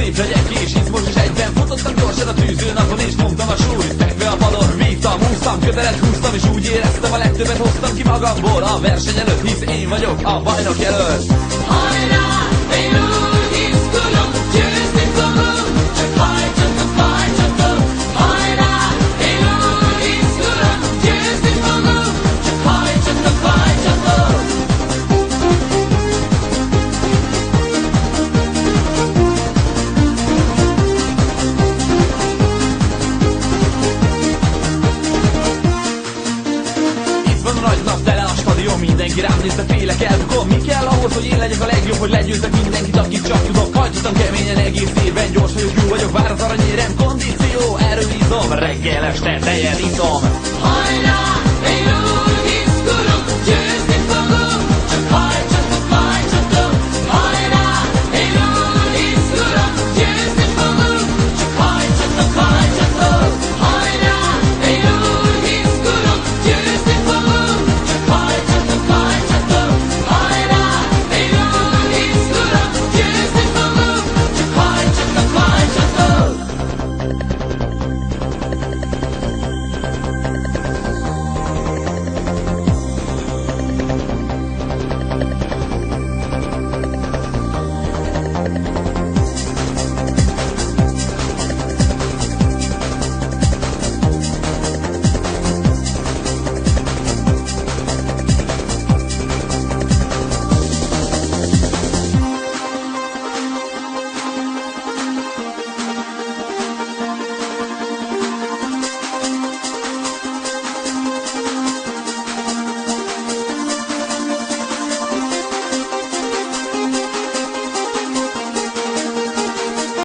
szép legyek és izmos, és egyben futottam gyorsan a tűző napon, és nyomtam a súlyt. Fekve a padon, vívtam, húztam, kötelet húztam, és úgy éreztem, a legtöbbet hoztam ki magamból a verseny előtt, hisz én vagyok a bajnok jelölt. Hajrá, indul, izgulok, győzni fogunk, csak hajtsatok, hajtsatok. Hajrá, indul, izgulok, győzni fogunk, csak hajtsatok, hajtsatok. Itt van a nagy nap, tele a stadion, mindenki rám néz, de félek, elbukom. Mi kell ahhoz, hogy én legyek a legjobb, hogy legyőzzek mindenkit, akit csak tudok. Hajtottam keményen egész évben, gyors vagyok, jó vagyok, vár az aranyérem, kondíció, erről bízom, reggel este tejet iszom. Hajrá, indul, izgulok, győzni fogunk, csak hajtsatok, hajtsatok. Hajrá, indul, izgulok, győzni fogunk, csak hajtsatok, hajtsatok. Hajrá, indul, izgulok, győzni fogunk, csak hajtsatok, hajtsatok. Hajrá, indul, izgulok, győzni fogunk, csak hajtsatok, hajtsatok.